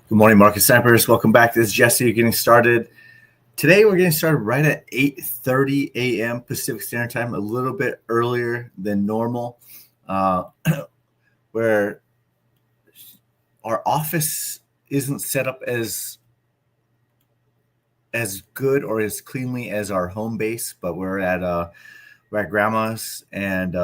Good morning, market snipers. Welcome back. This is Jesse. Getting started. Today, we're getting started right at 8:30 a.m. Pacific Standard Time, a little bit earlier than normal, where our office isn't set up as good or as cleanly as our home base, but we're at grandma's, and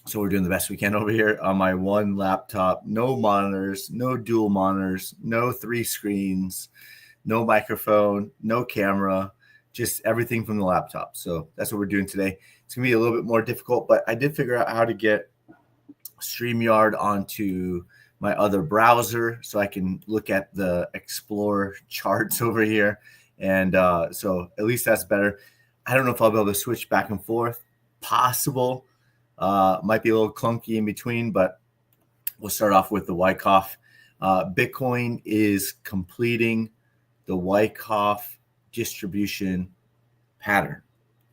so we're doing the best we can over here on my one laptop. No monitors, no dual monitors, no 3 screens, no microphone, no camera, just everything from the laptop. So that's what we're doing today. It's going to be a little bit more difficult, but I did figure out how to get StreamYard onto my other browser so I can look at the Explore charts over here. And so at least that's better. I don't know if I'll be able to switch back and forth. Possible. Might be a little clunky in between, but we'll start off with the Wyckoff. Bitcoin is completing the Wyckoff distribution pattern,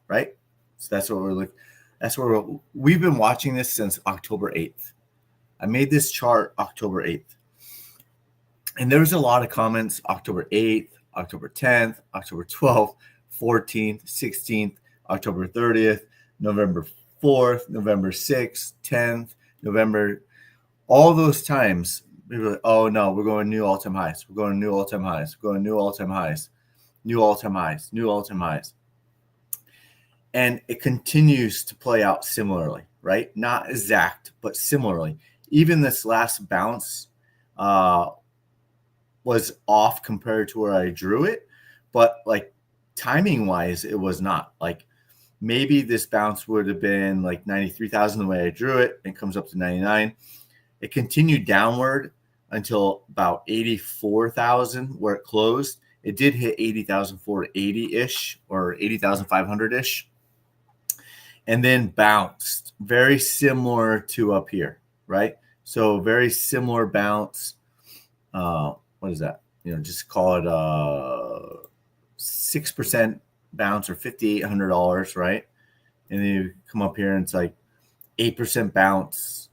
right? So that's what we're looking. That's where we've been watching this since October 8th. I made this chart October 8th, and there was a lot of comments October 8th, October 10th, October 12th, 14th, 16th, October 30th, November 4th, November 6th, 10th, November, all those times, we were like, oh no, we're going new all-time highs. We're going new all-time highs. We're going new all-time highs, new all-time highs, new all-time highs. And it continues to play out similarly, right? Not exact, but similarly. Even this last bounce was off compared to where I drew it, but like timing-wise, it was not. Like, maybe this bounce would have been like 93,000 the way I drew it, and comes up to 99. It continued downward until about 84,000 where it closed. It did hit 80,480-ish or 80,500-ish, and then bounced very similar to up here, right? So very similar bounce. What is that? Just call it 6% bounce or $5,800, right? And then you come up here and it's like 8% bounce.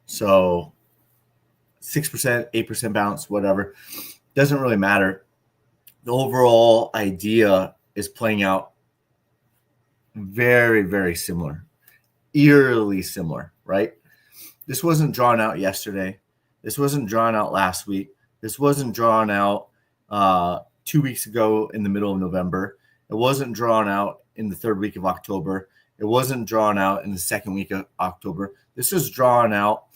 So 6%, 8% bounce, whatever. Doesn't really matter. The overall idea is playing out very, very similar, eerily similar, right? This wasn't drawn out yesterday. This wasn't drawn out last week. This wasn't drawn out 2 weeks ago in the middle of November. It wasn't drawn out in the third week of October. It wasn't drawn out in the second week of October. This was drawn out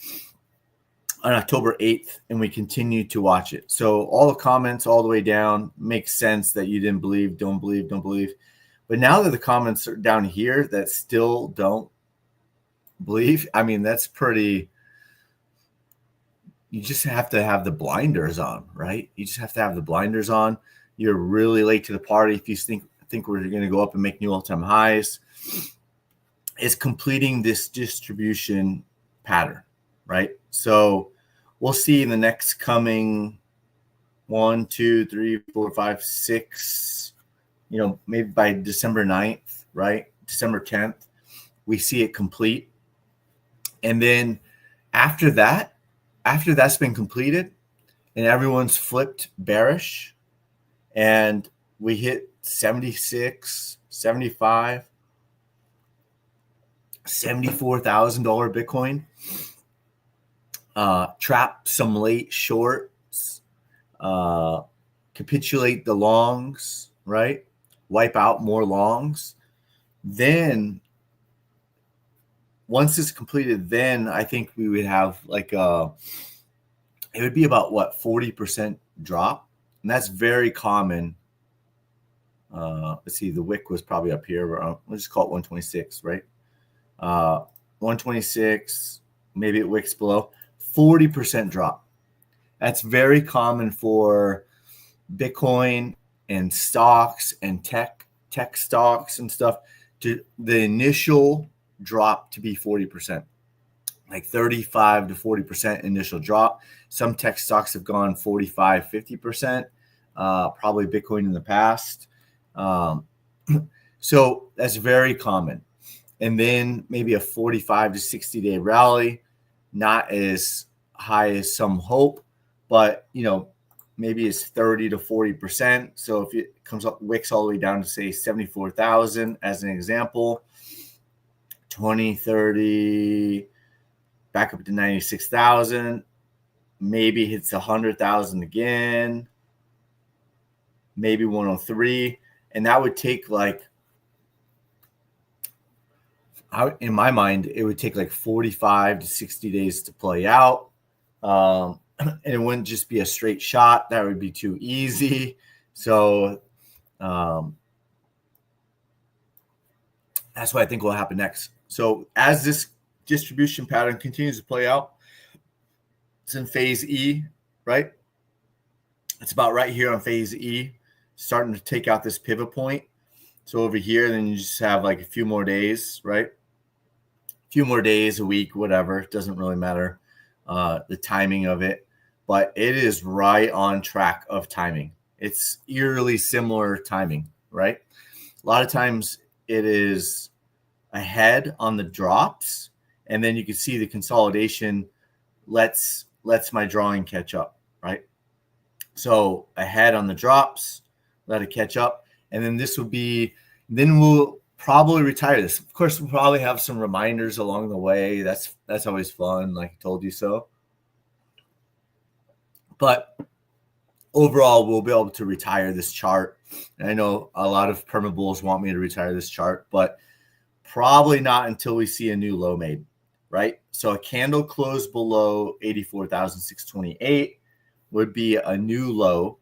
on October 8th, and we continue to watch it. So all the comments all the way down makes sense that you didn't believe, don't believe, don't believe. But now that the comments are down here that still don't believe, I mean, that's pretty... You just have to have the blinders on, right? You just have to have the blinders on. You're really late to the party if you think we're going to go up and make new all-time highs. It's completing this distribution pattern, right? So we'll see in the next coming 1, 2, 3, 4, 5, 6, maybe by December 9th, right? December 10th, we see it complete. And then after that's been completed and everyone's flipped bearish and we hit 76, 75, $74,000 Bitcoin, trap some late shorts, capitulate the longs, right? Wipe out more longs. Then once it's completed, then I think we would have like it would be about 40% drop. And that's very common. Let's see, the wick was probably up here. Let's just call it 126, right? 126, maybe it wicks below. 40% drop. That's very common for Bitcoin and stocks and tech stocks and stuff. The initial drop to be 40%, like 35 to 40% initial drop. Some tech stocks have gone 45, 50%, probably Bitcoin in the past. So that's very common. And then maybe a 45 to 60 day rally, not as high as some hope, but maybe it's 30 to 40%. So if it comes up, wicks all the way down to say 74,000 as an example, 20, 30, back up to 96,000, maybe hits 100,000 again, maybe 103. And that would take in my mind, it would take 45 to 60 days to play out. And it wouldn't just be a straight shot. That would be too easy. So that's what I think will happen next. So as this distribution pattern continues to play out, it's in phase E, right? It's about right here on phase E, starting to take out this pivot point. So over here, then you just have a few more days, right? A few more days, a week, whatever. It doesn't really matter the timing of it. But it is right on track of timing. It's eerily similar timing, right? A lot of times it is ahead on the drops, and then you can see the consolidation lets my drawing catch up, right? So ahead on the drops, let it catch up, and then then we'll probably retire this. Of course, we'll probably have some reminders along the way. That's always fun, like I told you so. But overall, we'll be able to retire this chart. And I know a lot of perma bulls want me to retire this chart, but probably not until we see a new low made, right? So a candle close below 84,628 would be a new low.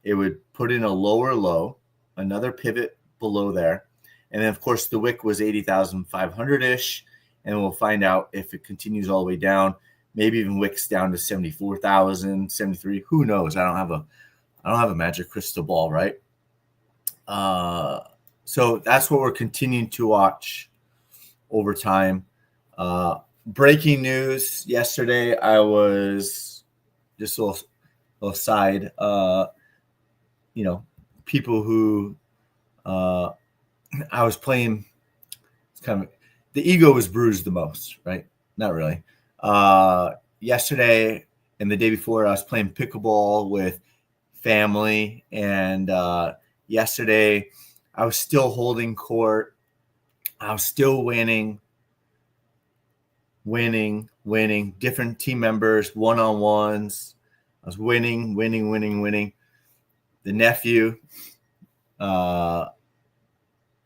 It would put in a lower low, another pivot below there. And then, of course, the wick was 80,500-ish, and we'll find out if it continues all the way down. Maybe even wicks down to 74,000, 73. Who knows? I don't have a magic crystal ball, right? So that's what we're continuing to watch over time. Breaking news yesterday. I was just a little side. People who I was playing. It's kind of the ego was bruised the most, right? Not really. Yesterday and the day before, I was playing pickleball with family, and yesterday I was still holding court. I was still winning. Different team members, one-on-ones. I was winning. The nephew,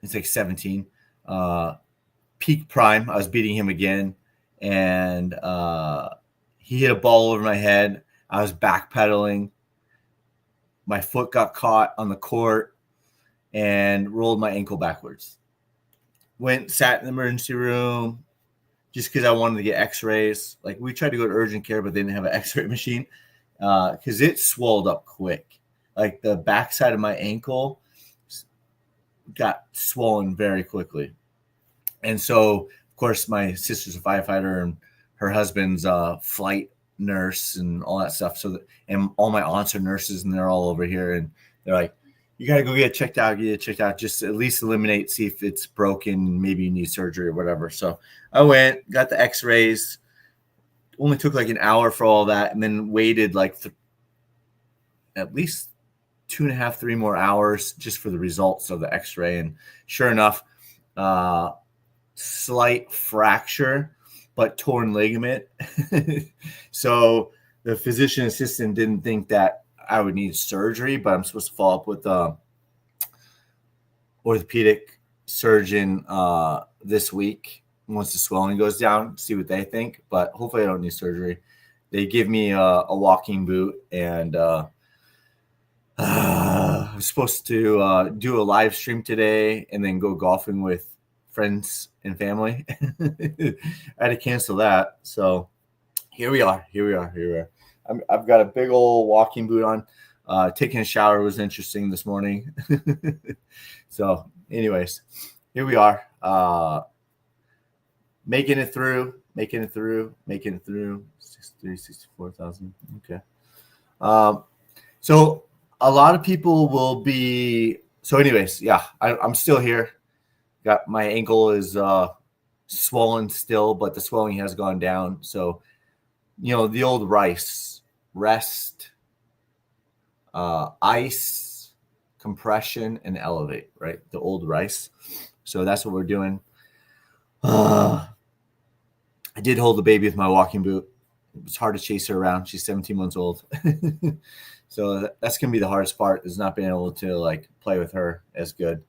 it's 17, peak prime. I was beating him again. And he hit a ball over my head. I was backpedaling. My foot got caught on the court and rolled my ankle backwards. Sat in the emergency room just because I wanted to get x-rays. We tried to go to urgent care, but they didn't have an x-ray machine because it swelled up quick. The backside of my ankle got swollen very quickly. And so, of course, my sister's a firefighter and her husband's a flight nurse and all that stuff. And all my aunts are nurses, and they're all over here. And they're like, you got to go get it checked out, just at least eliminate, see if it's broken. Maybe you need surgery or whatever. So I went, got the x-rays, only took an hour for all that, and then waited at least 2.5, 3 more hours just for the results of the x-ray. And sure enough, slight fracture, but torn ligament. So the physician assistant didn't think that I would need surgery, but I'm supposed to follow up with the orthopedic surgeon this week once the swelling goes down, see what they think. But hopefully I don't need surgery. They give me a walking boot, and I'm supposed to do a live stream today and then go golfing with friends and family. I had to cancel that. So here we are. I've got a big old walking boot on. Taking a shower was interesting this morning. So anyways, here we are. Making it through. 64,000. Okay. So a lot of people will be, so anyways, yeah, I'm still here. Got my ankle is swollen still, but the swelling has gone down. So, the old rice rest, ice, compression, and elevate, right? The old rice. So that's what we're doing. I did hold the baby with my walking boot. It was hard to chase her around. She's 17 months old. So that's going to be the hardest part, is not being able to like play with her as good.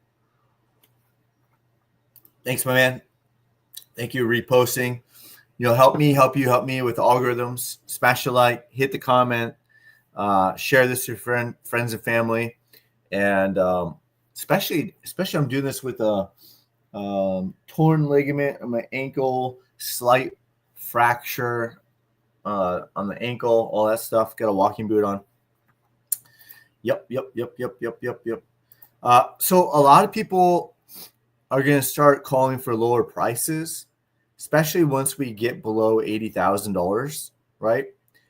Thanks, my man. Thank you, reposting. Help me with the algorithms. Smash the like, hit the comment, share this with your friends and family. And especially I'm doing this with a torn ligament on my ankle, slight fracture on the ankle, all that stuff. Got a walking boot on. Yep. So a lot of people are going to start calling for lower prices, especially once we get below $80,000, right?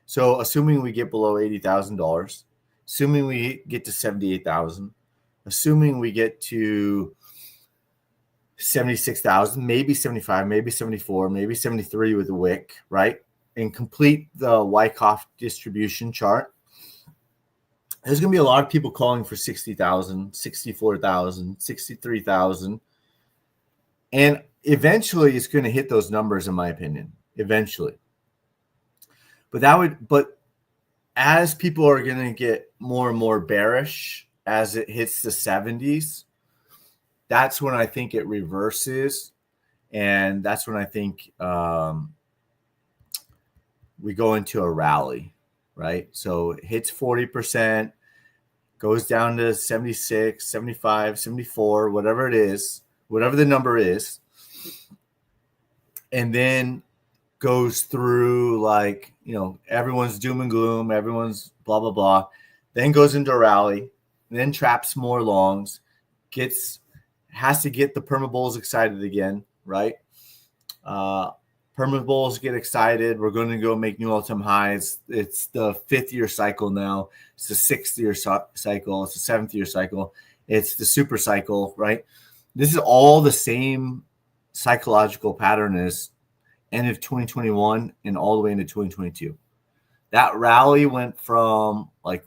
So assuming we get below $80,000, assuming we get to 78,000, assuming we get to 76,000, maybe 75, maybe 74, maybe 73 with the wick, right? And complete the Wyckoff distribution chart. There's going to be a lot of people calling for 60,000, 64,000, 63,000. And eventually it's going to hit those numbers, in my opinion, eventually. But as people are going to get more and more bearish as it hits the 70s, that's when I think it reverses. And that's when I think we go into a rally, right? So it hits 40%, goes down to 76, 75, 74, whatever it is, whatever the number is, and then goes through everyone's doom and gloom, everyone's blah, blah, blah, then goes into a rally, then traps more longs, has to get the perma bulls excited again, right? Perma bulls get excited. We're going to go make new all-time highs. It's the 5th-year cycle now. It's the 6th-year cycle. It's the 7th-year cycle. It's the super cycle, right? This is all the same psychological pattern as end of 2021 and all the way into 2022. That rally went from it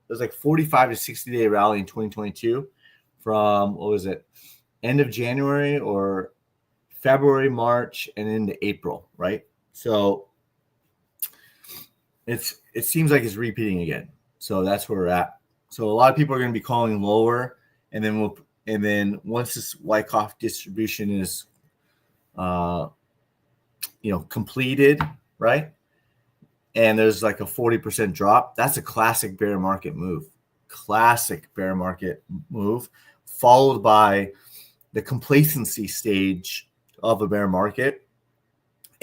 was like 45 to 60-day rally in 2022 from, end of January or February, March, and into April, right? So it seems like it's repeating again. So that's where we're at. So a lot of people are going to be calling lower, and then once this Wyckoff distribution is completed, right? And there's like a 40% drop. That's a classic bear market move. Followed by the complacency stage of a bear market,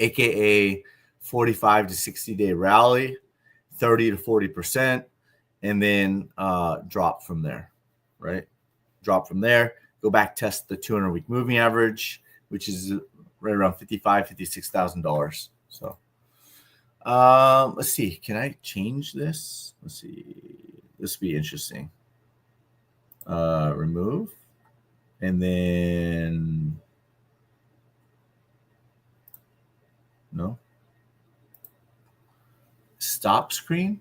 aka 45 to 60-day rally, 30 to 40%, and then drop from there, right? Drop from there, go back, test the 200-week moving average, which is right around $55,000, $56,000. So let's see. Can I change this? Let's see. This will be interesting. Remove. And then no. Stop screen.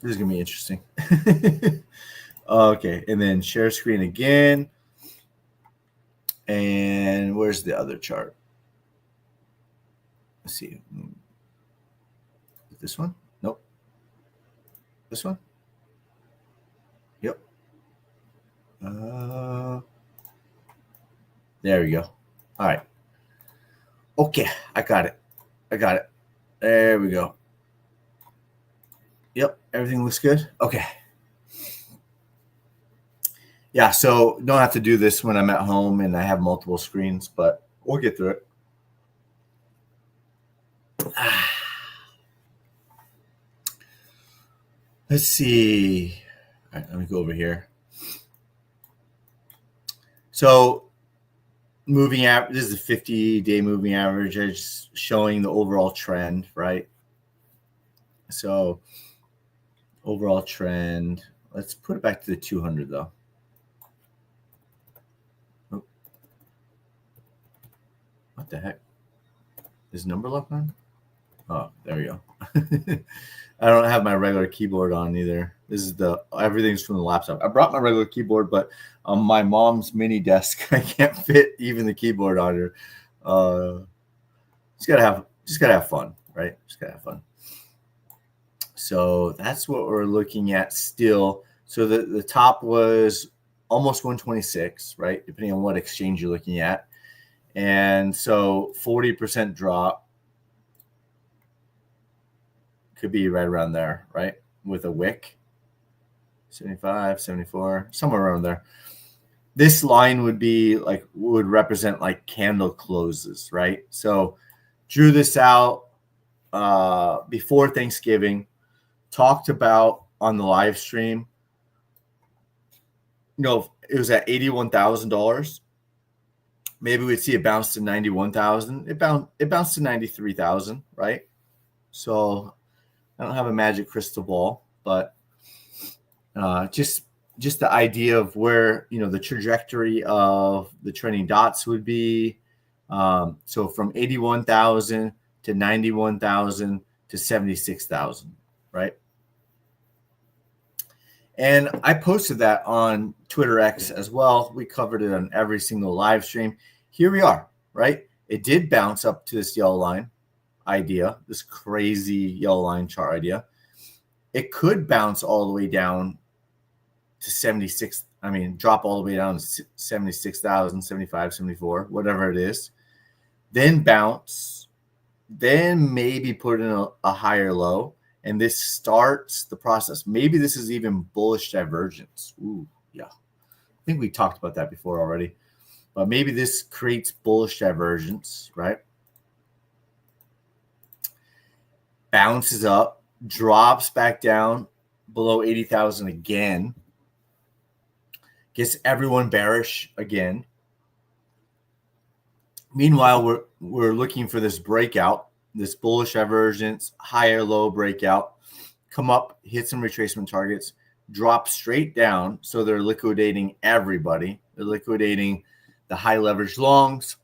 This is going to be interesting. Okay. And then share screen again. And where's the other chart? Let's see. This one? Nope. This one? Yep. There we go. All right. Okay. I got it. There we go. Yep. Everything looks good. Okay. Yeah. So don't have to do this when I'm at home and I have multiple screens, but we'll get through it. Let's see. All right, let me go over here. So moving average, this is a 50-day moving average. It's showing the overall trend, right? So overall trend. Let's put it back to the 200 though. Oh. What the heck? Is number lock on? Oh, there we go. I don't have my regular keyboard on either. This is everything's from the laptop. I brought my regular keyboard, but on my mom's mini desk, I can't fit even the keyboard on her. Just gotta have fun, right? Just gotta have fun. So that's what we're looking at still. So the top was almost 126, right? Depending on what exchange you're looking at. And so 40% drop could be right around there, right? With a wick, 75, 74, somewhere around there. This line would represent like candle closes, right? So drew this out before Thanksgiving, talked about on the live stream, it was at $81,000. Maybe we'd see it bounce to 91,000. It bounced to 93,000, right? So I don't have a magic crystal ball, but just the idea of where the trajectory of the trending dots would be. So from 81,000 to 91,000 to 76,000, right? And I posted that on Twitter X as well. We covered it on every single live stream. Here we are, right? It did bounce up to this yellow line idea, this crazy yellow line chart idea. It could bounce all the way down to 76. I mean, drop all the way down to 76,000, 75, 74, whatever it is. Then bounce, then maybe put in a higher low. And this starts the process. Maybe this is even bullish divergence. Ooh, yeah. I think we talked about that before already. But maybe this creates bullish divergence, right? Bounces up, drops back down below 80,000 again. Gets everyone bearish again. Meanwhile, we're looking for this breakout, this bullish divergence, higher low breakout, come up, hit some retracement targets, drop straight down. So they're liquidating everybody. They're liquidating the high leverage longs.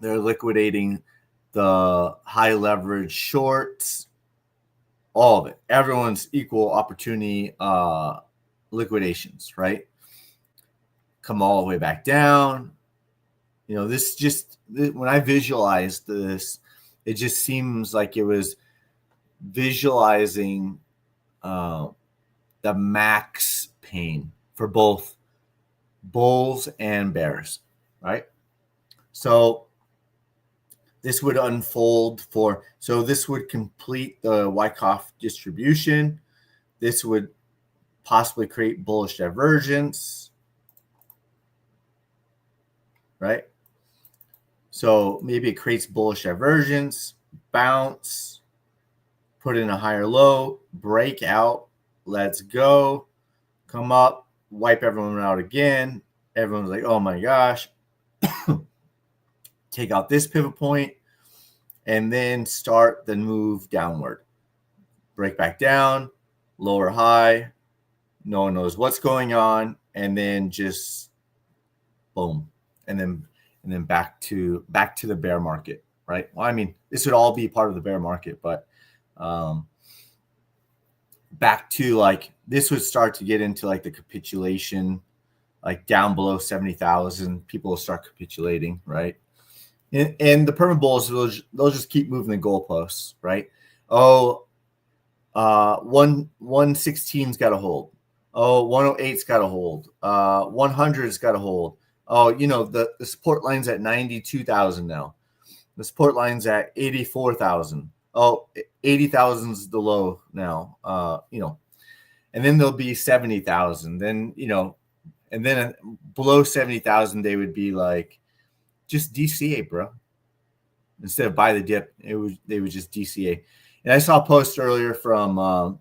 They're liquidating the high leverage shorts, all of it. Everyone's equal opportunity liquidations, right? Come all the way back down. When I visualized this, it just seems like it was visualizing the max pain for both bulls and bears, right? So this would unfold this would complete the Wyckoff distribution. This would possibly create bullish divergence, right? So maybe it creates bullish divergence, bounce, put in a higher low, break out, let's go, come up, wipe everyone out again. Everyone's like, oh my gosh. Take out this pivot point and then start the move downward. Break back down, lower high. No one knows what's going on. And then just boom. And then back to the bear market, right? Well, I mean, this would all be part of the bear market, but back to this would start to get into the capitulation, down below 70,000, people will start capitulating, right? And the permanent bulls, they'll just keep moving the goalposts, right? 116's got to hold. 108's got to hold. 100's got to hold. The support line's at 92,000 now. The support line's at 84,000. 80,000's the low now. And then there'll be 70,000. Then, and then below 70,000, they would be just DCA, bro. Instead of buy the dip, they would just DCA. And I saw a post earlier from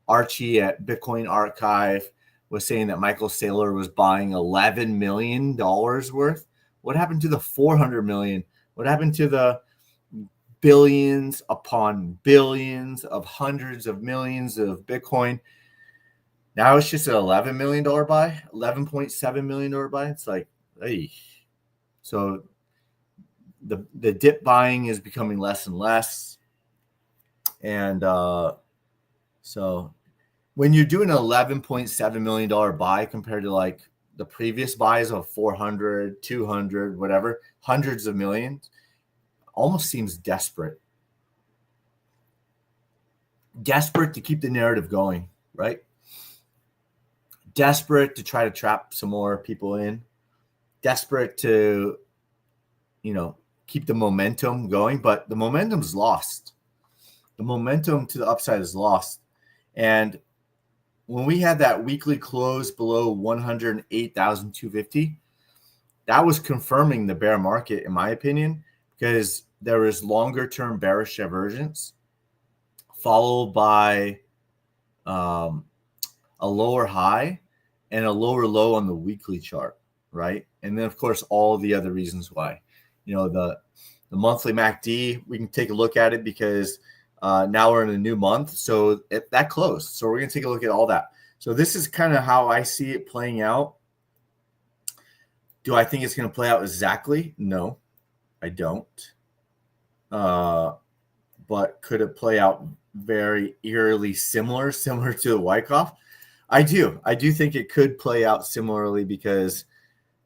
Archie at Bitcoin Archive was saying that Michael Saylor was buying $11 million worth. What happened to the 400 million? What happened to the billions upon billions of hundreds of millions of Bitcoin? Now it's just an $11 million buy, $11.7 million buy. It's hey. So the dip buying is becoming less and less. And so when you're doing an $11.7 million buy compared to like the previous buys of 400, 200, whatever, hundreds of millions, almost seems desperate. Desperate to keep the narrative going, right? Desperate to try to trap some more people in. Desperate to, keep the momentum going, but the momentum's lost. The momentum to the upside is lost. And when we had that weekly close below 108,250, that was confirming the bear market, in my opinion, because there was longer term bearish divergence followed by a lower high and a lower low on the weekly chart, right? And then, of course, all the other reasons why. The monthly MACD, we can take a look at it because now we're in a new month. So that closed. So we're going to take a look at all that. So this is kind of how I see it playing out. Do I think it's going to play out exactly? No, I don't. But could it play out very eerily similar to the Wyckoff? I do think it could play out similarly because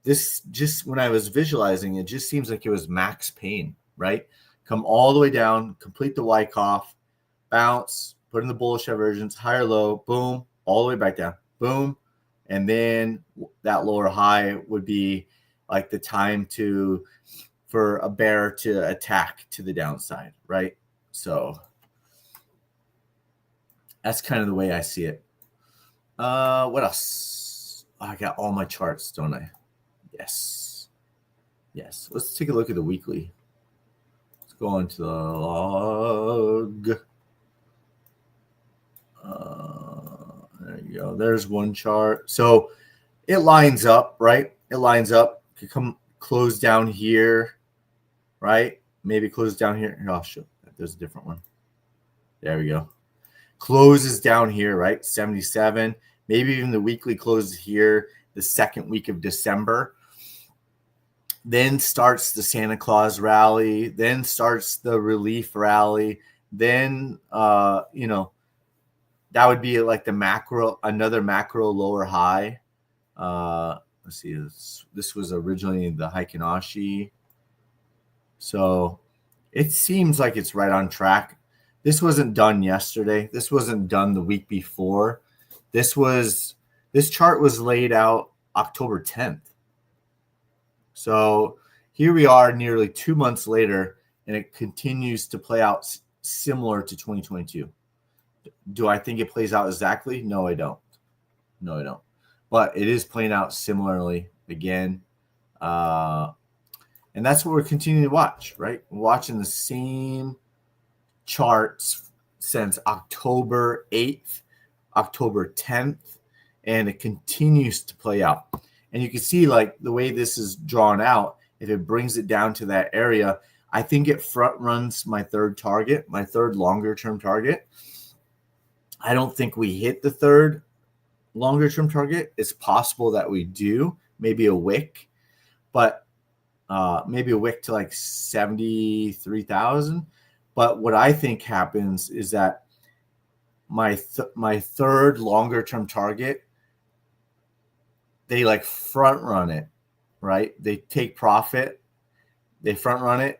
this just, when I was visualizing, it just seems like it was max pain, right? Come all the way down, complete the Wyckoff, bounce, put in the bullish divergence, higher low, boom, all the way back down, boom. And then that lower high would be like the time for a bear to attack to the downside, right? So that's kind of the way I see it. What else? I got all my charts, don't I? Yes. Let's take a look at the weekly. Let's go into the log. There you go. There's one chart. So it lines up, right? It lines up. Could come close down here, right? Maybe close down here. Oh, shit. There's a different one. There we go. Closes down here, right? 77. Maybe even the weekly closes here the second week of December. Then starts the Santa Claus rally. Then starts the relief rally. Then, that would be like another macro lower high. Let's see. This was originally the Heikin Ashi. So it seems like it's right on track. This wasn't done yesterday. This wasn't done the week before. This chart was laid out October 10th. So here we are nearly 2 months later, and it continues to play out similar to 2022. Do I think it plays out exactly? No, I don't. But it is playing out similarly again. And that's what we're continuing to watch, right? We're watching the same charts since October 8th, October 10th, and it continues to play out. And you can see like the way this is drawn out, if it brings it down to that area, I think it front runs my third target, my third longer term target. I don't think we hit the third longer term target. It's possible that we do, maybe a wick, but maybe a wick to like 73,000. But what I think happens is that my third longer term target, they like front run it, right? They take profit, they front run it.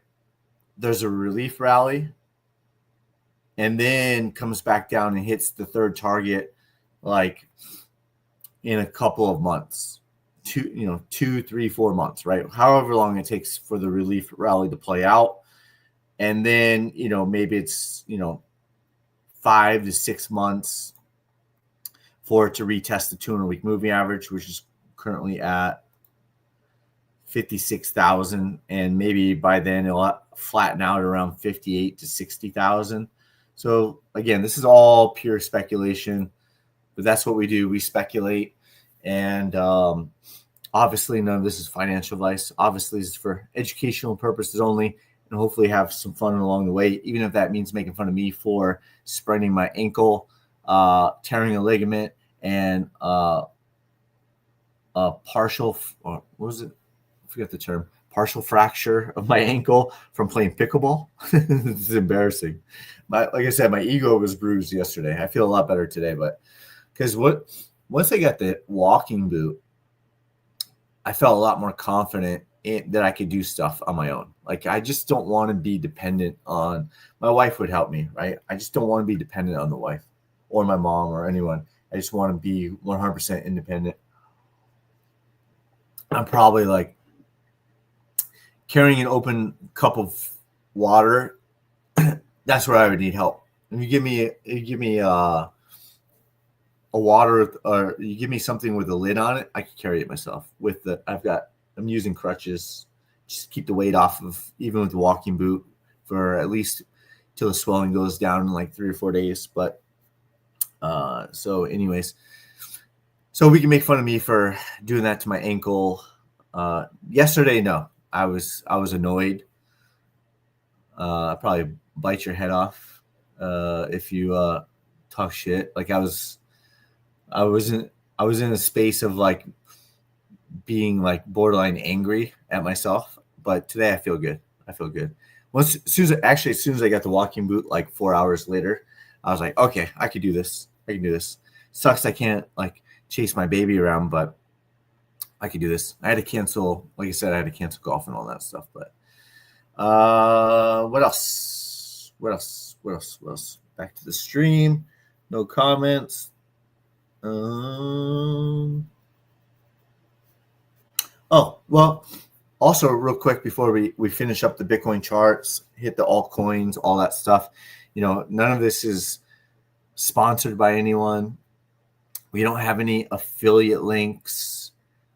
There's a relief rally, and then comes back down and hits the third target like in a couple of months, 2, 3, 4 months, right? However long it takes for the relief rally to play out. And then, maybe it's, 5 to 6 months for it to retest the 200-week moving average, which is currently at 56,000. And maybe by then it'll flatten out around 58 to 60,000. So again, this is all pure speculation, but that's what we do. We speculate. And obviously none of this is financial advice. Obviously this is for educational purposes only, and hopefully have some fun along the way, even if that means making fun of me for spraining my ankle, tearing a ligament, and a partial, or what was it? I forget the term. partial fracture of my ankle from playing pickleball. It's embarrassing. Like I said, my ego was bruised yesterday. I feel a lot better today, but because once I got the walking boot, I felt a lot more confident that I could do stuff on my own. Like, I just don't want to be dependent on my wife would help me, right? I just don't want to be dependent on the wife or my mom or anyone. I just want to be 100% independent. I'm probably like carrying an open cup of water. That's where I would need help. If you give me a water, or you give me something with a lid on it, I can carry it myself. I'm using crutches, just keep the weight off of, even with the walking boot, for at least till the swelling goes down in like 3 or 4 days. But so anyways, so we can make fun of me for doing that to my ankle. Yesterday, no, I was annoyed. I'd probably bite your head off if you talk shit. Like, I was in a space of like being like borderline angry at myself. But today I feel good. As soon as I got the walking boot, like 4 hours later, I was like, okay, I could do this. Sucks I can't like chase my baby around, but I could do this. I had to cancel, like I said, golf and all that stuff. But what else? Back to the stream. No comments. Oh, well, also real quick before we finish up the Bitcoin charts, hit the altcoins, all that stuff. None of this is sponsored by anyone. We don't have any affiliate links.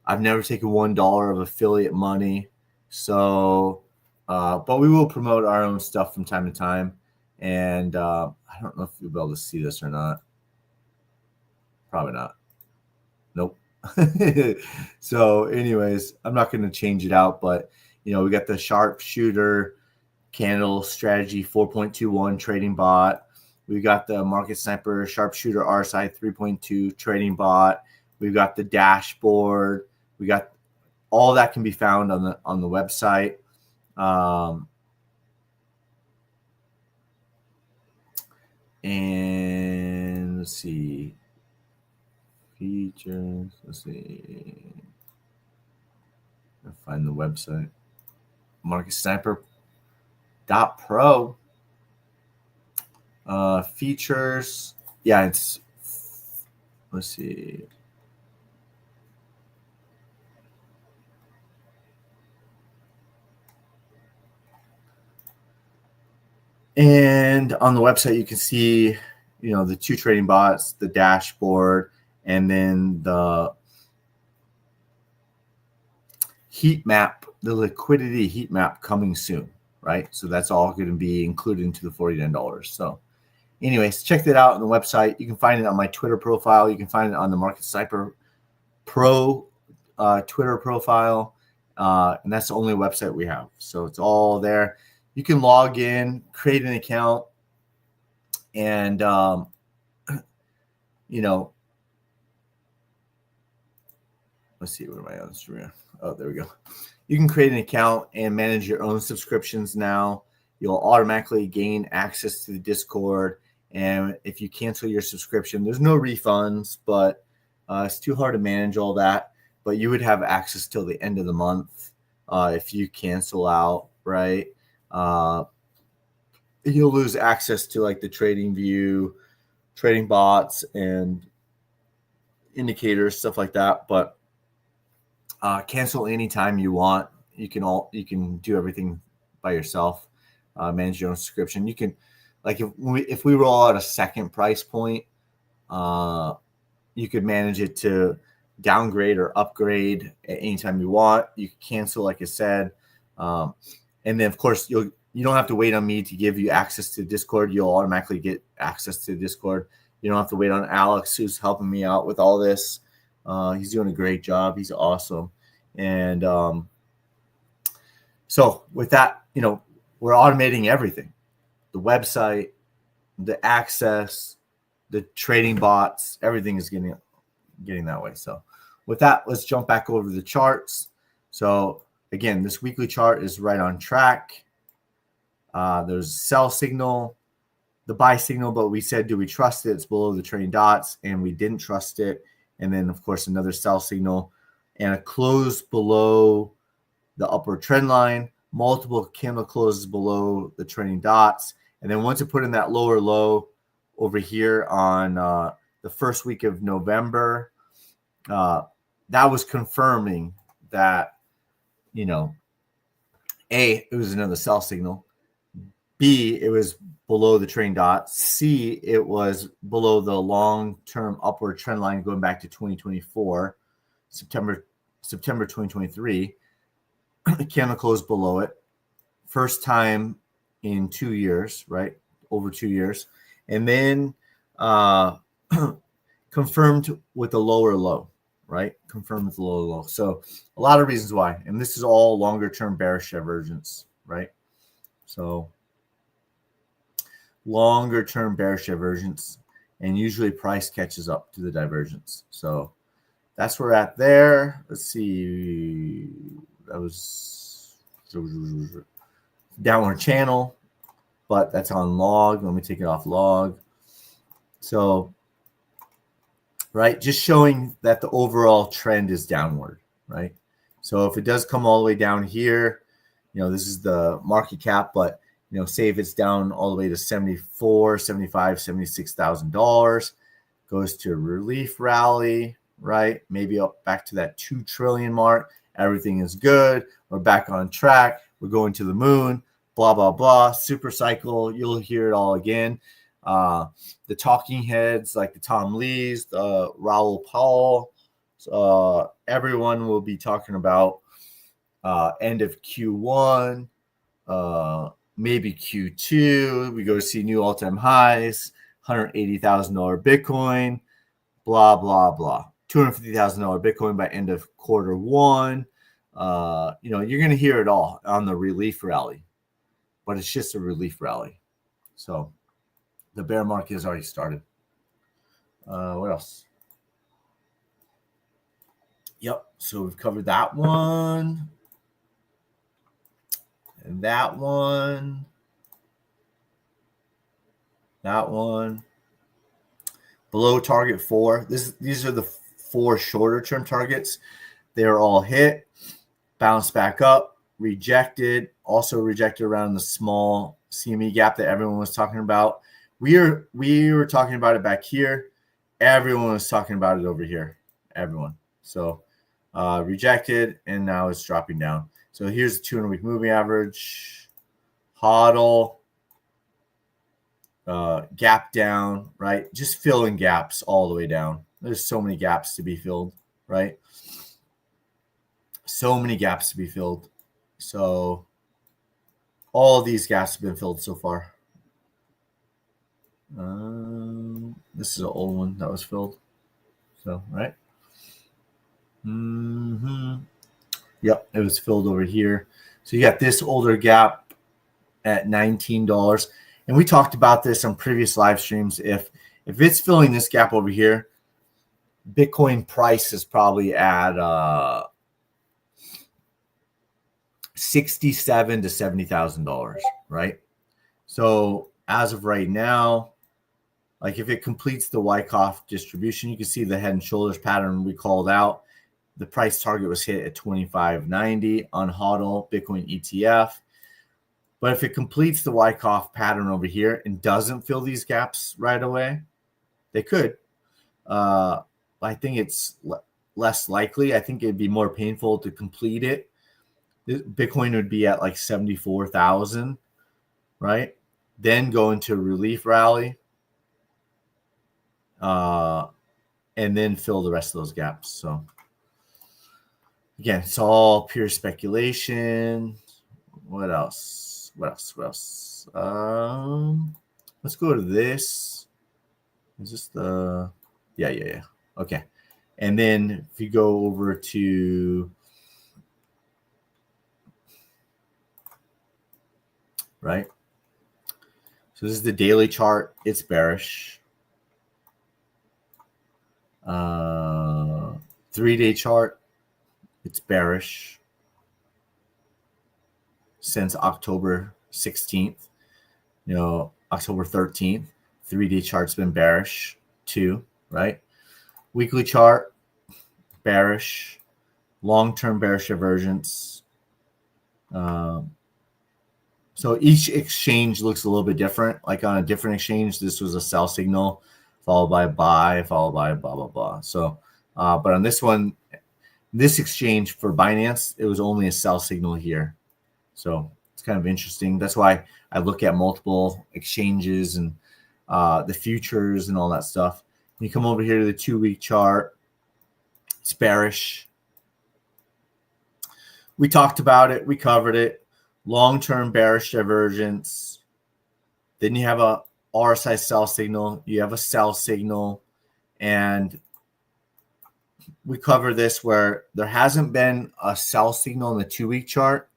I've never taken $1 of affiliate money. So, but we will promote our own stuff from time to time. And I don't know if you'll be able to see this or not. Probably not. Nope. So anyways, I'm not going to change it out, but we got the sharpshooter candle strategy 4.21 trading bot. We got the market sniper sharpshooter RSI 3.2 trading bot. We've got the dashboard. We got all that can be found on the website. And let's see. Features. Let's see. I'll find the website. MarketSniper.pro. Features. Yeah, let's see. And on the website, you can see, the 2 trading bots, the dashboard, and then the heat map, the liquidity heat map coming soon, right? So that's all going to be included into the $49. So anyways, check that out on the website. You can find it on my Twitter profile. You can find it on the Market Sniper Pro Twitter profile. And that's the only website we have. So it's all there. You can log in, create an account, and, let's see, where am I on stream? Oh, there we go. You can create an account and manage your own subscriptions now. You'll automatically gain access to the Discord. And if you cancel your subscription, there's no refunds, but it's too hard to manage all that. But you would have access till the end of the month if you cancel out, right? You'll lose access to like the trading view, trading bots, and indicators, stuff like that. But cancel anytime you want. You can do everything by yourself. Manage your own subscription. You can, like, if we roll out a second price point, you could manage it to downgrade or upgrade at any time you want. You can cancel, like I said, and then of course you don't have to wait on me to give you access to Discord. You'll automatically get access to Discord. You don't have to wait on Alex, who's helping me out with all this. He's doing a great job. He's awesome. And so with that, we're automating everything. The website, the access, the trading bots, everything is getting that way. So with that, let's jump back over to the charts. So again, this weekly chart is right on track. There's a sell signal, the buy signal, but we said, do we trust it? It's below the trading dots, and we didn't trust it. And then, of course, another sell signal and a close below the upward trend line, multiple candle closes below the trading dots. And then once it put in that lower low over here on the first week of November, that was confirming that, you know, A, it was another sell signal. B, it was below the trading dot. C, it was below the long-term upward trend line going back to 2024, September 2023. The candle closed below it. First time in 2 years, right? Over 2 years. And then confirmed with a lower low, right? Confirmed with a lower low. So a lot of reasons why. And this is all longer-term bearish divergence, right? So longer-term bearish divergence, and usually price catches up to the divergence. So that's where we're at there. Let's see. That was downward channel, but that's on log. Let me take it off log. So, right, just showing that the overall trend is downward, right? So if it does come all the way down here, you know, this is the market cap, but you know, say if it's down all the way to $74, $75, $76,000, goes to a relief rally, right? Maybe up back to that 2 trillion mark. Everything is good. We're back on track. We're going to the moon, blah, blah, blah. Super cycle. You'll hear it all again. The talking heads like the Tom Lees, the Raoul Paul, everyone will be talking about end of Q1, maybe Q2, we go to see new all-time highs, $180,000 Bitcoin, blah, blah, blah. $250,000 Bitcoin by end of quarter one. You know, you're going to hear it all on the relief rally, but it's just a relief rally. So the bear market has already started. What else? Yep, so we've covered that one. And that one. Below target 4. These are the 4 shorter term targets. They're all hit, bounced back up, rejected, also rejected around the small CME gap that everyone was talking about. We were talking about it back here. Everyone was talking about it over here. Everyone. So rejected, and now it's dropping down. So here's the 200-week moving average. HODL, gap down, right? Just filling gaps all the way down. There's so many gaps to be filled, right? So many gaps to be filled. So all of these gaps have been filled so far. This is an old one that was filled. So, right? Yep, it was filled over here. So you got this older gap at $19. And we talked about this on previous live streams. If it's filling this gap over here, Bitcoin price is probably at $67,000 to $70,000, right? So as of right now, like if it completes the Wyckoff distribution, you can see the head and shoulders pattern we called out. The price target was hit at $25.90 on HODL Bitcoin ETF. But if it completes the Wyckoff pattern over here and doesn't fill these gaps right away, they could. I think it's less likely. I think it'd be more painful to complete it. Bitcoin would be at like 74,000, right? Then go into a relief rally, and then fill the rest of those gaps. So again, it's all pure speculation. What else? Let's go to this. Is this the? Yeah. Okay. And then if you go over to right. So this is the daily chart. It's bearish. 3-day chart. It's bearish. since October 16th. October 13th, 3-day chart's been bearish too, right? Weekly chart, bearish. Long-term bearish divergence. So each exchange looks a little bit different. Like on a different exchange, this was a sell signal followed by a buy, followed by blah, blah, blah. So, but on this one, this exchange for Binance, it was only a sell signal here. So it's kind of interesting. That's why I look at multiple exchanges and the futures and all that stuff. You come over here to the 2-week chart. It's bearish. We talked about it. We covered it. Long-term bearish divergence. Then you have a RSI sell signal. You have a sell signal. And we cover this where there hasn't been a sell signal in the 2-week chart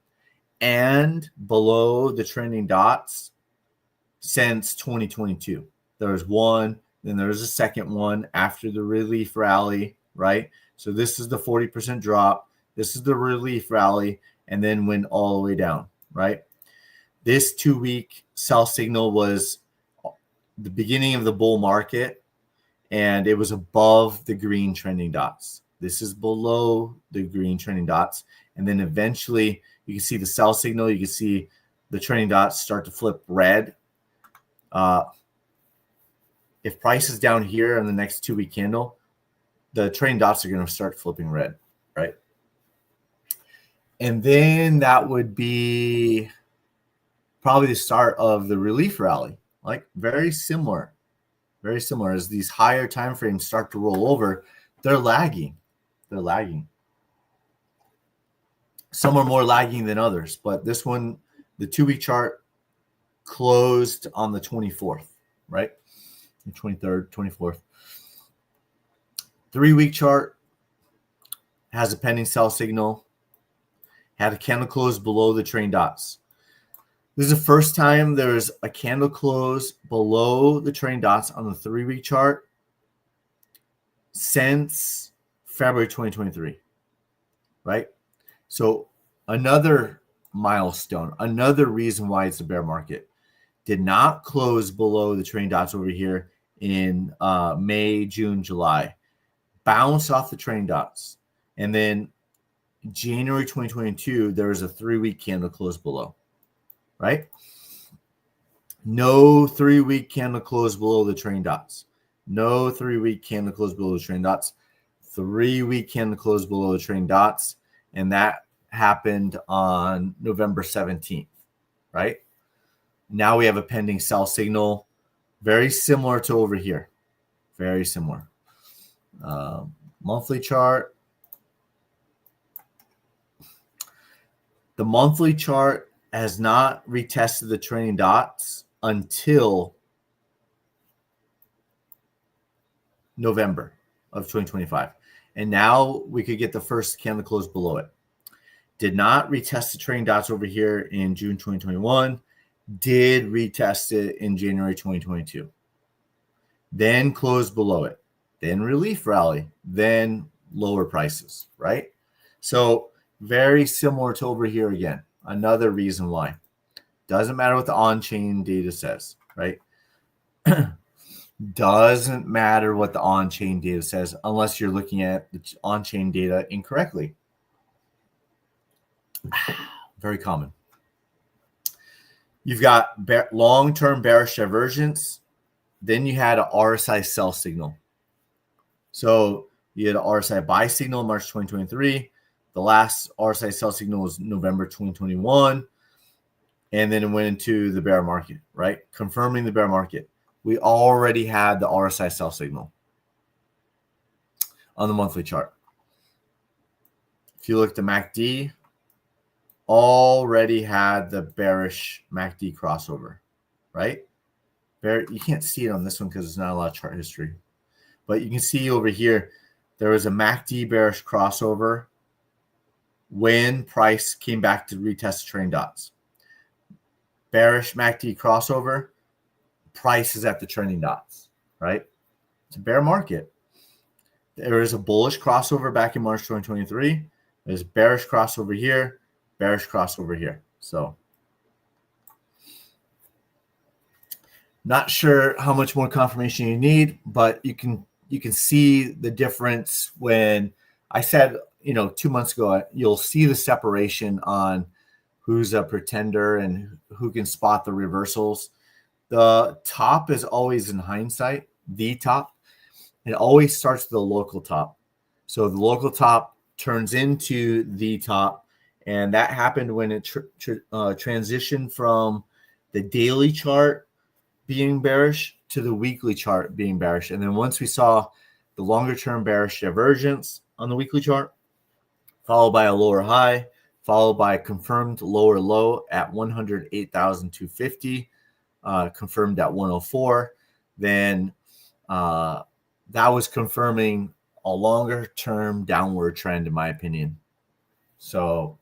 and below the trending dots since 2022. There was one, then there was a second one after the relief rally, right? So this is the 40% drop. This is the relief rally, and then went all the way down, right? This 2-week sell signal was the beginning of the bull market, and it was above the green trending dots. This is below the green trending dots. And then eventually you can see the sell signal. You can see the trending dots start to flip red. If price is down here in the next 2-week candle, the trending dots are going to start flipping red, right? And then that would be probably the start of the relief rally. Like very similar as these higher time frames start to roll over. They're lagging. Some are more lagging than others, but this one, the 2-week chart closed on the 24th, right? The 23rd, 24th. 3-week chart has a pending sell signal, had a candle close below the trending dots. This is the first time there's a candle close below the trending dots on the 3-week chart since February 2023, right? So another milestone, another reason why it's a bear market. Did not close below the trending dots over here in May, June, July. Bounced off the trending dots. And then January 2022, there was a 3-week candle close below, right? No 3-week candle close below the trending dots. No 3-week candle close below the trending dots. 3-week candle close below the trending dots. And that happened on November 17th, right? Now we have a pending sell signal, very similar to over here. Very similar. Monthly chart. The monthly chart has not retested the trending dots until November of 2025. And now we could get the first candle close below it. Did not retest the trending dots over here in June 2021. Did retest it in January 2022. Then closed below it. Then relief rally. Then lower prices, right? So very similar to over here again. Another reason why. Doesn't matter what the on-chain data says, right? Doesn't matter what the on-chain data says unless you're looking at the on-chain data incorrectly. Very common. You've got long-term bearish divergence. Then you had an RSI sell signal. So you had an RSI buy signal in March 2023. The last RSI sell signal was November 2021. And then it went into the bear market, right? Confirming the bear market. We already had the RSI sell signal on the monthly chart. If you look at the MACD, already had the bearish MACD crossover, right? You can't see it on this one because there's not a lot of chart history. But you can see over here, there was a MACD bearish crossover when price came back to retest the trending dots. Bearish MACD crossover, price is at the trending dots, right? It's a bear market. There is a bullish crossover back in March 2023. There's bearish crossover here, bearish crossover here. So Not sure how much more confirmation you need, but you can see the difference when I said, 2 months ago, you'll see the separation on who's a pretender and who can spot the reversals. The top is always, in hindsight, the top. It always starts with the local top. So the local top turns into the top, and that happened when it transitioned from the daily chart being bearish to the weekly chart being bearish. And then once we saw the longer term bearish divergence on the weekly chart, followed by a lower high, followed by a confirmed lower low at 108,250, confirmed at 104, then that was confirming a longer term downward trend, in my opinion. So,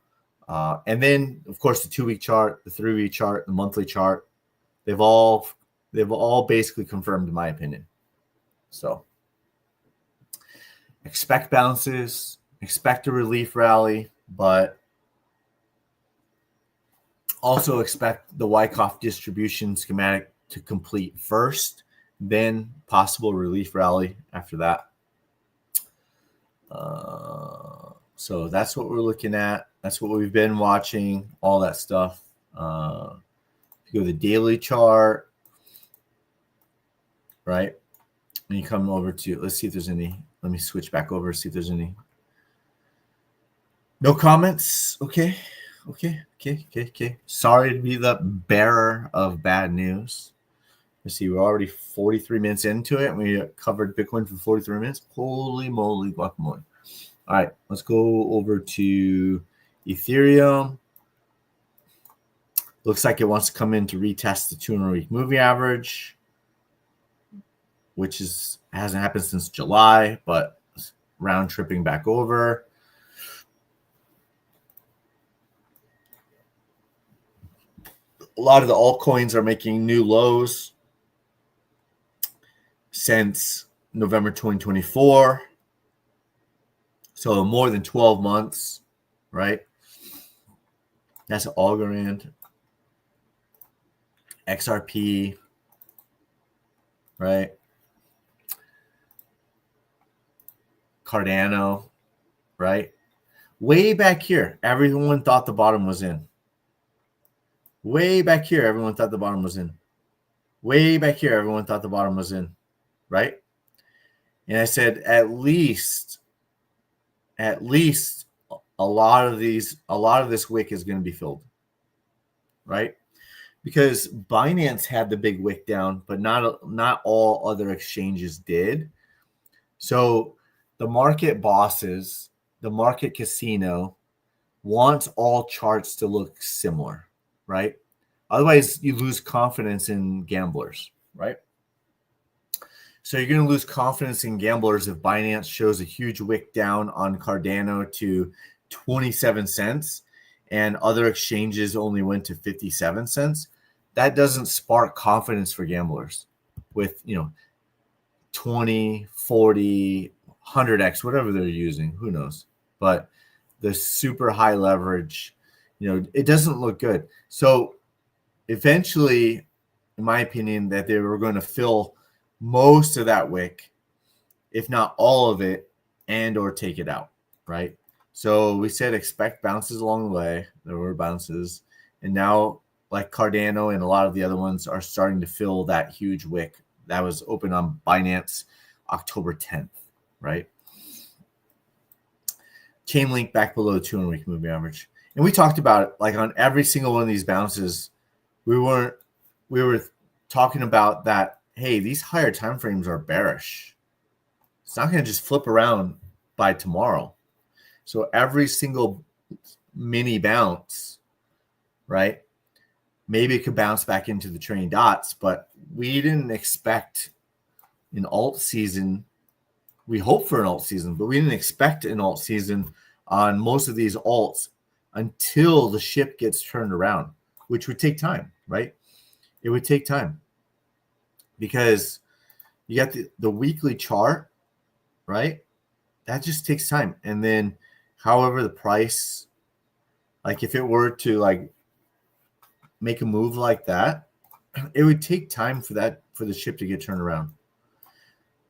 and then of course the 2-week chart, the 3-week chart, the monthly chart, they've all basically confirmed, in my opinion. So expect bounces, expect a relief rally, but also expect the Wyckoff distribution schematic to complete first, then possible relief rally after that. So that's what we're looking at. That's what we've been watching, all that stuff. If you go to the daily chart, right? And you come over to, let's see if there's any, let me switch back over, see if there's any. No comments. Okay. Sorry to be the bearer of bad news. Let's see, we're already 43 minutes into it, and we covered Bitcoin for 43 minutes. Holy moly, guacamole. All right, let's go over to Ethereum. Looks like it wants to come in to retest the 200-week moving average, which hasn't happened since July, but round tripping back over. A lot of the altcoins are making new lows since November 2024. So more than 12 months, right? That's Algorand, XRP, right? Cardano, right? Way back here, everyone thought the bottom was in. Way back here, everyone thought the bottom was in. Way back here, everyone thought the bottom was in, right? And I said, at least a lot of this wick is going to be filled, right? Because Binance had the big wick down, but not all other exchanges did. So the market bosses, the market casino, wants all charts to look similar, right? Otherwise, you lose confidence in gamblers, right? So you're going to lose confidence in gamblers if Binance shows a huge wick down on Cardano to 27 cents and other exchanges only went to 57 cents. That doesn't spark confidence for gamblers with, 20, 40, 100x, whatever they're using, who knows. But the super high leverage, it doesn't look good. So eventually, in my opinion, that they were going to fill most of that wick, if not all of it, and or take it out, right? So we said expect bounces along the way. There were bounces. And now, like Cardano and a lot of the other ones are starting to fill that huge wick that was open on Binance October 10th, right? Chain link back below the 200-week moving average. And we talked about it, like on every single one of these bounces, we were talking about that, hey, these higher time frames are bearish. It's not going to just flip around by tomorrow. So every single mini bounce, right? Maybe it could bounce back into the trailing dots, but we didn't expect an alt season. We hope for an alt season, but we didn't expect an alt season on most of these alts until the ship gets turned around, which would take time, right? It would take time because you got the weekly chart, right? That just takes time. And then however the price, like if it were to like make a move like that, it would take time for the ship to get turned around.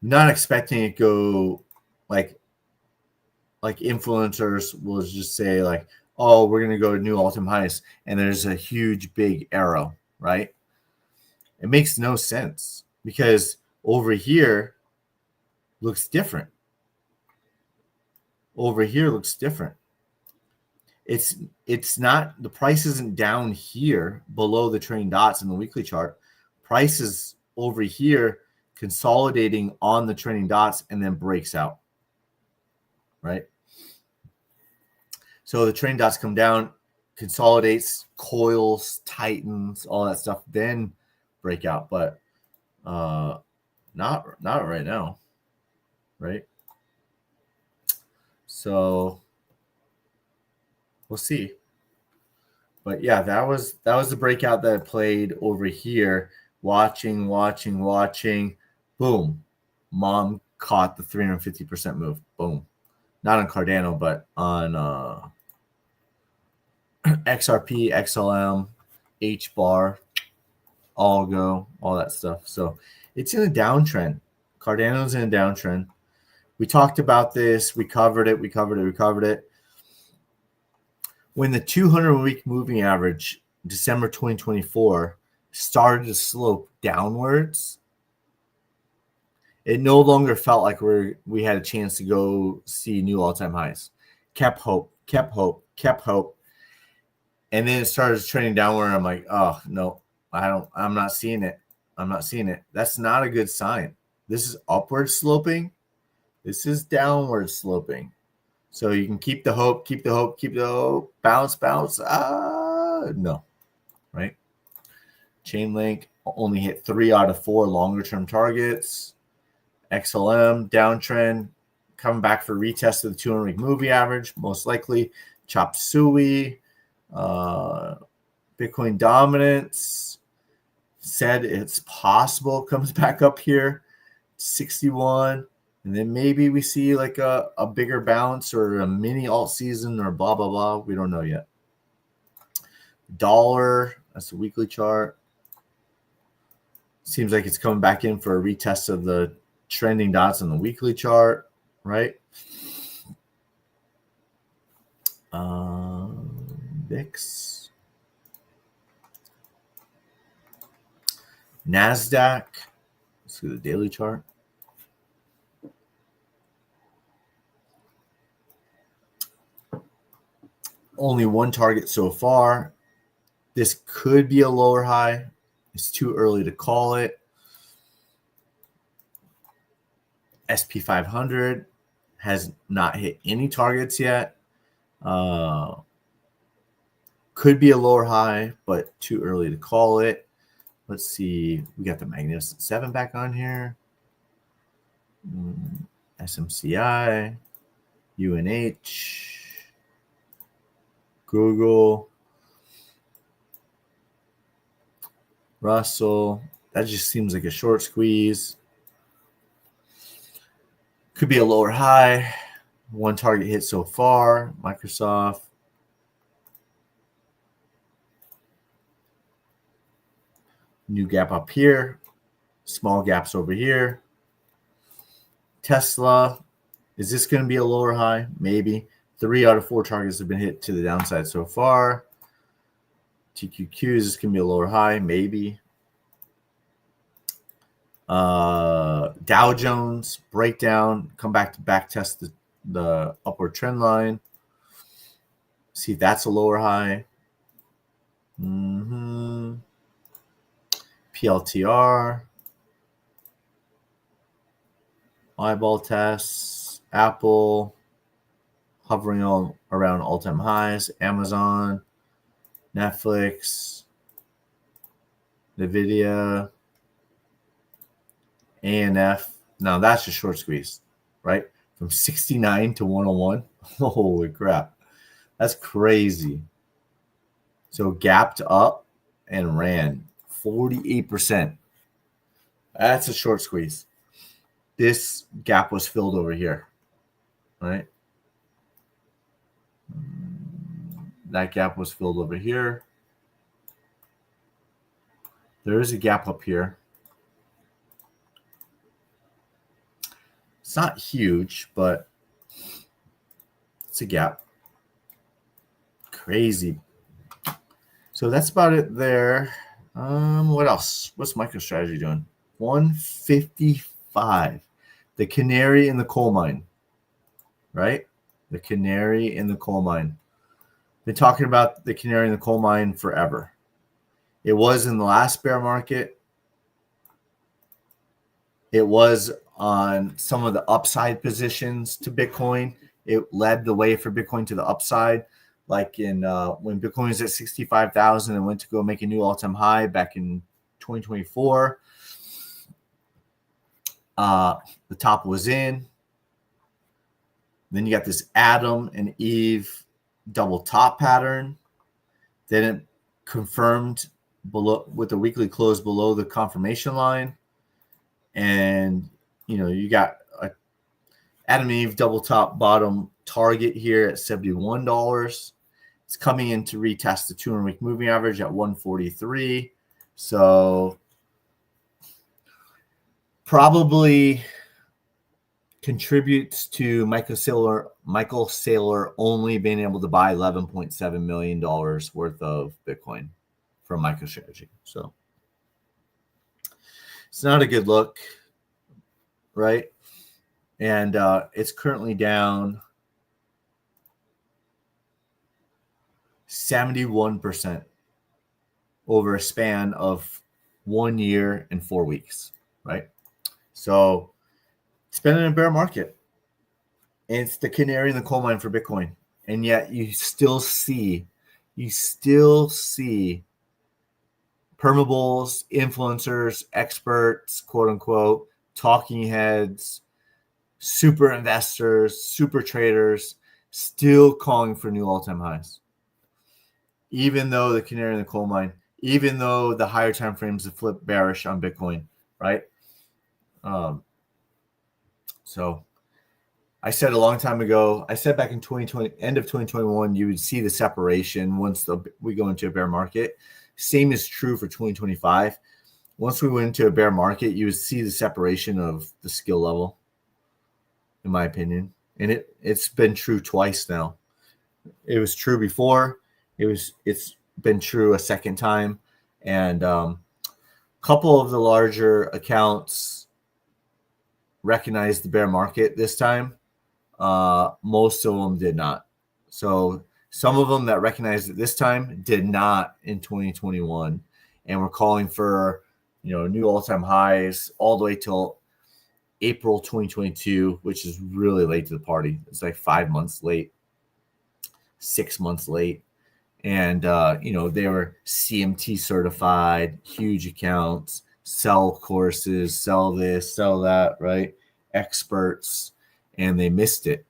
Not expecting it go like influencers will just say like, oh, we're gonna go to new all-time highs, and there's a huge big arrow, right? It makes no sense because over here looks different. Over here looks different. It's not, the price isn't down here below the trailing dots in the weekly chart. Price is over here consolidating on the trailing dots and then breaks out, right? So the trailing dots come down, consolidates, coils, tightens, all that stuff, then break out. But not right now, right? So we'll see. But yeah, that was the breakout that I played over here. Watching. Boom. Mom caught the 350% move. Boom. Not on Cardano, but on XRP, XLM, HBAR, Algo, all that stuff. So it's in a downtrend. Cardano's in a downtrend. We talked about this. We covered it. When the 200-week moving average, December 2024, started to slope downwards, it no longer felt like we had a chance to go see new all-time highs. Kept hope. And then it started trending downward. And I'm like, oh, no, I'm not seeing it. That's not a good sign. This is upward sloping. This is downward sloping. So you can keep the hope. Bounce. No, right? Chainlink only hit 3 out of 4 longer-term targets. XLM, downtrend, coming back for retest of the 200-week moving average, most likely. Chop Suey, Bitcoin dominance, said it's possible comes back up here, 61. And then maybe we see like a bigger bounce or a mini alt season or blah, blah, blah. We don't know yet. Dollar, that's the weekly chart. Seems like it's coming back in for a retest of the trending dots on the weekly chart, right? VIX. NASDAQ. Let's see the daily chart. Only one target so far. This could be a lower high. It's too early to call it. SP 500 has not hit any targets yet. Could be a lower high, but too early to call it. Let's see. We got the Magnificent 7 back on here. SMCI, UNH, Google, Russell. That just seems like a short squeeze. Could be a lower high. One target hit so far. Microsoft. New gap up here. Small gaps over here. Tesla. Is this going to be a lower high? Maybe. 3 out of 4 targets have been hit to the downside so far. TQQ, is this going to be a lower high? Maybe. Dow Jones breakdown, come back to back test the upward trend line. See if that's a lower high. PLTR, eyeball tests, Apple hovering all around all-time highs, Amazon, Netflix, Nvidia, ANF. Now that's a short squeeze, right? From 69 to 101. Holy crap. That's crazy. So gapped up and ran 48%. That's a short squeeze. This gap was filled over here, right? That gap was filled over here. There is a gap up here. It's not huge, but it's a gap. Crazy. So that's about it there. What else? What's MicroStrategy doing? 155. The canary in the coal mine, right? The canary in the coal mine. Been talking about the canary in the coal mine forever. It was in the last bear market. It was on some of the upside positions to Bitcoin. It led the way for Bitcoin to the upside, like in when Bitcoin was at 65,000 and went to go make a new all-time high back in 2024. The top was in. Then you got this Adam and Eve double top pattern. Then it confirmed below with the weekly close below the confirmation line. And, you know, you got a Adam and Eve double top bottom target here at $71. It's coming in to retest the 200-week moving average at 143. So probably contributes to Michael Saylor only being able to buy $11.7 million worth of Bitcoin from MicroStrategy. So it's not a good look, right? And it's currently down 71% over a span of 1 year and 4 weeks, right? So it's been in a bear market. And it's the canary in the coal mine for Bitcoin. And yet you still see permabulls, influencers, experts, quote unquote, talking heads, super investors, super traders still calling for new all-time highs. Even though the canary in the coal mine, even though the higher time frames have flipped bearish on Bitcoin, right? So I said a long time ago, I said back in 2020, end of 2021, you would see the separation once we go into a bear market. Same is true for 2025. Once we went into a bear market, you would see the separation of the skill level, in my opinion. And it's been true twice now. It was true before. It's been true a second time. And a couple of the larger accounts recognized the bear market this time. Most of them did not. So some of them that recognized it this time did not in 2021, and we're calling for, you know, new all-time highs all the way till April 2022, which is really late to the party. It's like 5 months late, 6 months late. And, you know, they were CMT certified, huge accounts, sell courses, sell this, sell that, right? Experts, and they missed it.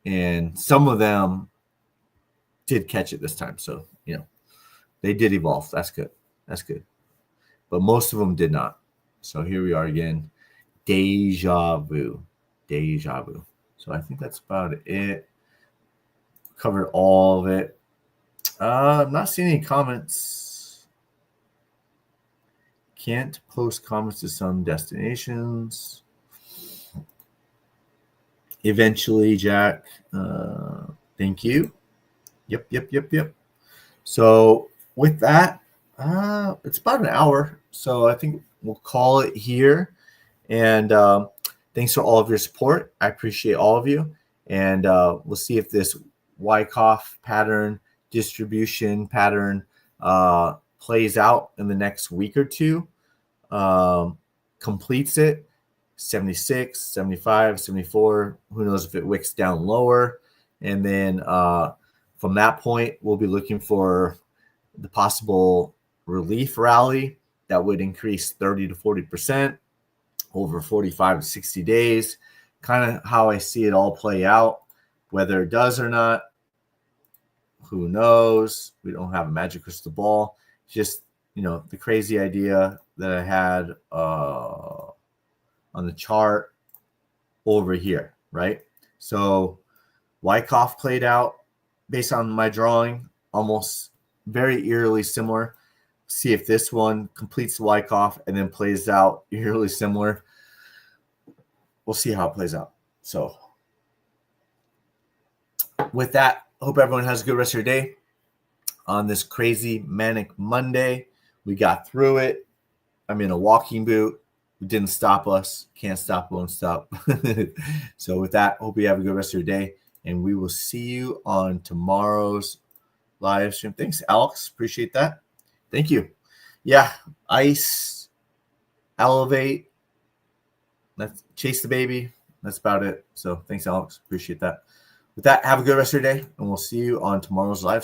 And some of them did catch it this time. So, you know, they did evolve. That's good. That's good. But most of them did not. So here we are again. Deja vu. Deja vu. So I think that's about it. Covered all of it. I'm not seeing any comments. Can't post comments to some destinations. Eventually, Jack. Thank you. Yep. So with that, it's about an hour. So I think we'll call it here. And thanks for all of your support. I appreciate all of you. And we'll see if this Wyckoff pattern, distribution pattern plays out in the next week or two. Completes it. 76, 75, 74. Who knows if it wicks down lower. And then from that point, we'll be looking for the possible relief rally that would increase 30 to 40% over 45 to 60 days. Kind of how I see it all play out. Whether it does or not, who knows? We don't have a magic crystal ball. Just, you know, the crazy idea that I had on the chart over here, right? So Wyckoff played out based on my drawing, almost very eerily similar. see if this one completes the Wyckoff and then plays out eerily similar. We'll see how it plays out. So with that, hope everyone has a good rest of your day on this crazy manic Monday. We got through it. I'm in a walking boot. It didn't stop us. Can't stop, won't stop. So with that, hope you have a good rest of your day, and we will see you on tomorrow's live stream. Thanks, Alex. Appreciate that. Thank you. Yeah, ice, elevate, let's chase the baby. That's about it. So thanks, Alex. Appreciate that. With that, have a good rest of your day, and we'll see you on tomorrow's live stream.